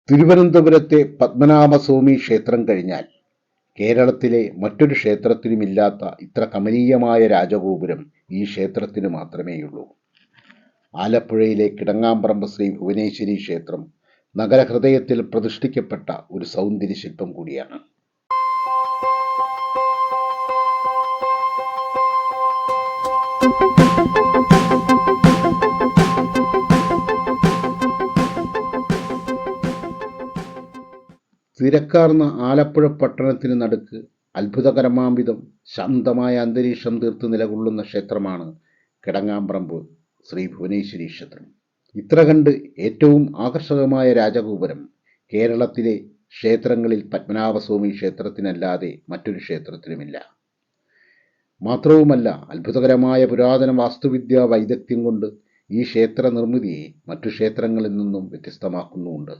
തിരുവനന്തപുരത്തെ പത്മനാഭസ്വാമി ക്ഷേത്രം കഴിഞ്ഞാൽ കേരളത്തിലെ മറ്റൊരു ക്ഷേത്രത്തിനുമില്ലാത്ത ഇത്ര കമനീയമായ രാജഗോപുരം ഈ ക്ഷേത്രത്തിന് മാത്രമേയുള്ളൂ. ആലപ്പുഴയിലെ കിടങ്ങാമ്പറമ്പ് ശ്രീ ഭുവനേശ്വരി ക്ഷേത്രം നഗരഹൃദയത്തിൽ പ്രതിഷ്ഠിക്കപ്പെട്ട ഒരു സൗന്ദര്യ ശില്പം കൂടിയാണ്. തിരക്കാർന്ന ആലപ്പുഴ പട്ടണത്തിന് നടുക്ക് അത്ഭുതകരമാംവിധം ശാന്തമായ അന്തരീക്ഷം തീർത്ത് നിലകൊള്ളുന്ന ക്ഷേത്രമാണ് കിടങ്ങാമ്പറമ്പ് ശ്രീ ഭുവനേശ്വരി ക്ഷേത്രം. ഇത്ര കണ്ട് ഏറ്റവും ആകർഷകമായ രാജഗോപുരം കേരളത്തിലെ ക്ഷേത്രങ്ങളിൽ പത്മനാഭസ്വാമി ക്ഷേത്രത്തിനല്ലാതെ മറ്റൊരു ക്ഷേത്രത്തിനുമില്ല. മാത്രവുമല്ല, അത്ഭുതകരമായ പുരാതന വാസ്തുവിദ്യാ വൈദഗ്ധ്യം കൊണ്ട് ഈ ക്ഷേത്ര നിർമ്മിതിയെ മറ്റു ക്ഷേത്രങ്ങളിൽ നിന്നും വ്യത്യസ്തമാക്കുന്നുമുണ്ട്.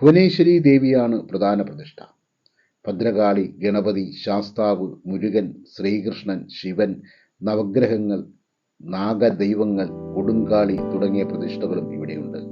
ഭുവനേശ്വരി ദേവിയാണ് പ്രധാന പ്രതിഷ്ഠ. ഭദ്രകാളി, ഗണപതി, ശാസ്താവ്, മുരുകൻ, ശ്രീകൃഷ്ണൻ, ശിവൻ, നവഗ്രഹങ്ങൾ, നാഗദൈവങ്ങൾ, കൊടുങ്കാളി തുടങ്ങിയ പ്രതിഷ്ഠകളും ഇവിടെയുണ്ട്.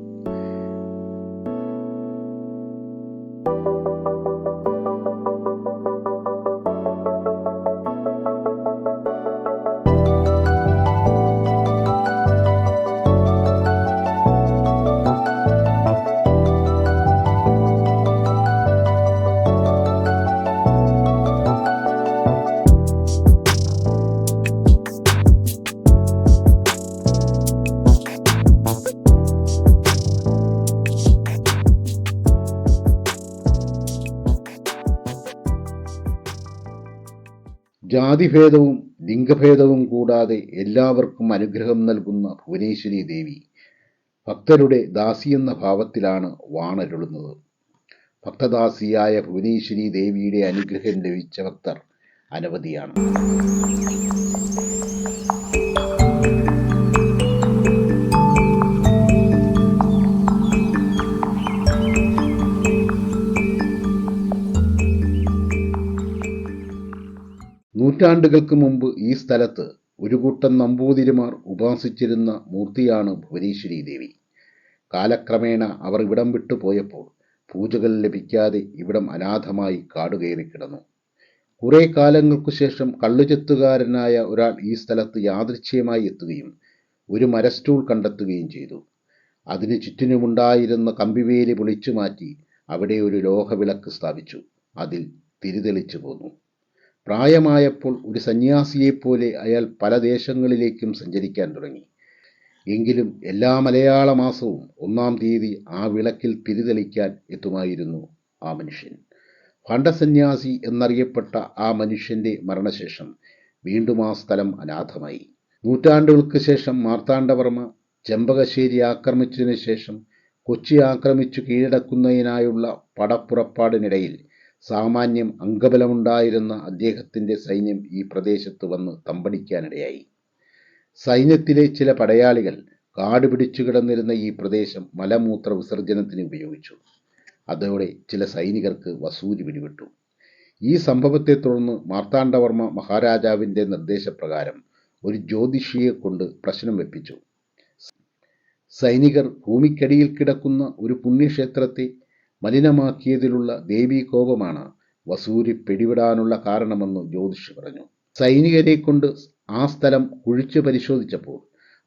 ജാതിഭേദവും ലിംഗഭേദവും കൂടാതെ എല്ലാവർക്കും അനുഗ്രഹം നൽകുന്ന ഭുവനേശ്വരി ദേവി ഭക്തരുടെ ദാസിയെന്ന ഭാവത്തിലാണ് വാണരുളുന്നത്. ഭക്തദാസിയായ ഭുവനേശ്വരി ദേവിയുടെ അനുഗ്രഹം ലഭിച്ച ഭക്തർ അനവധിയാണ്. നൂറ്റാണ്ടുകൾക്ക് മുമ്പ് ഈ സ്ഥലത്ത് ഒരു കൂട്ടം നമ്പൂതിരിമാർ ഉപാസിച്ചിരുന്ന മൂർത്തിയാണ് ഭുവനേശ്വരി ദേവി. കാലക്രമേണ അവർ ഇവിടം വിട്ടു പോയപ്പോൾ പൂജകൾ ലഭിക്കാതെ ഇവിടം അനാഥമായി കാടുകയറി കിടന്നു. കുറെ കാലങ്ങൾക്കു ശേഷം കള്ളുചെത്തുകാരനായ ഒരാൾ ഈ സ്ഥലത്ത് യാദൃച്ഛികമായി എത്തുകയും ഒരു മരസ്റ്റൂൾ കണ്ടെത്തുകയും ചെയ്തു. അതിനു ചുറ്റിനുമുണ്ടായിരുന്ന കമ്പിവേലി പൊളിച്ചു മാറ്റി അവിടെ ഒരു ലോഹവിളക്ക് സ്ഥാപിച്ചു. അതിൽ തിരിതെളിച്ചു പോന്നു. പ്രായമായപ്പോൾ ഒരു സന്യാസിയെപ്പോലെ അയാൾ പല ദേശങ്ങളിലേക്കും സഞ്ചരിക്കാൻ തുടങ്ങി. എങ്കിലും എല്ലാ മലയാള മാസവും 1-ാം തീയതി ആ വിളക്കിൽ തിരിതെളിക്കാൻ എത്തുമായിരുന്നു ആ മനുഷ്യൻ. ഭണ്ഡസന്യാസി എന്നറിയപ്പെട്ട ആ മനുഷ്യൻ്റെ മരണശേഷം വീണ്ടും ആ സ്ഥലം അനാഥമായി. നൂറ്റാണ്ടുകൾക്ക് ശേഷം മാർത്താണ്ഡവർമ്മ ചെമ്പകശ്ശേരി ആക്രമിച്ചതിനു ശേഷം കൊച്ചി ആക്രമിച്ചു കീഴടക്കുന്നതിനായുള്ള പടപ്പുറപ്പാടിനിടയിൽ സാമാന്യം അംഗബലമുണ്ടായിരുന്ന അദ്ദേഹത്തിൻ്റെ സൈന്യം ഈ പ്രദേശത്ത് വന്ന് തമ്പടിക്കാനിടയായി. സൈന്യത്തിലെ ചില പടയാളികൾ കാട് പിടിച്ചു കിടന്നിരുന്ന ഈ പ്രദേശം മലമൂത്ര വിസർജനത്തിന് ഉപയോഗിച്ചു. അതോടെ ചില സൈനികർക്ക് വസൂരി പിടിപെട്ടു. ഈ സംഭവത്തെ തുടർന്ന് മാർത്താണ്ഡവർമ്മ മഹാരാജാവിൻ്റെ നിർദ്ദേശപ്രകാരം ഒരു ജ്യോതിഷിയെ കൊണ്ട് പ്രശ്നം വെപ്പിച്ചു. സൈനികർ ഭൂമിക്കടിയിൽ കിടക്കുന്ന ഒരു പുണ്യക്ഷേത്രത്തെ മലിനമാക്കിയതിലുള്ള ദേവീകോപമാണ് വസൂരി പിടിവിടാനുള്ള കാരണമെന്ന് ജ്യോതിഷി പറഞ്ഞു. സൈനികരെ കൊണ്ട് ആ സ്ഥലം കുഴിച്ചു പരിശോധിച്ചപ്പോൾ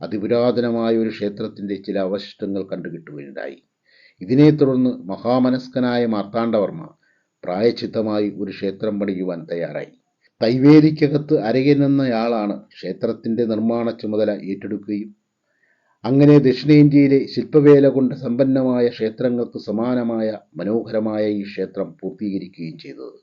അതിപുരാതനമായ ഒരു ക്ഷേത്രത്തിൻ്റെ ചില അവശിഷ്ടങ്ങൾ കണ്ടുകിട്ടുകയുണ്ടായി. ഇതിനെ തുടർന്ന് മഹാമനസ്കനായ മാർത്താണ്ഡവർമ്മ പ്രായച്ചിത്തമായി ഒരു ക്ഷേത്രം പണിയുവാൻ തയ്യാറായി. തൈവേലിക്കകത്ത് അരയൻ എന്നയാളാണ് ക്ഷേത്രത്തിൻ്റെ നിർമ്മാണ ചുമതല ഏറ്റെടുക്കുകയും അങ്ങനെ ദക്ഷിണേന്ത്യയിലെ ശില്പവേല കൊണ്ട് സമ്പന്നമായ ക്ഷേത്രങ്ങൾക്ക് സമാനമായ മനോഹരമായ ഈ ക്ഷേത്രം പൂർത്തീകരിക്കുകയും ചെയ്തത്.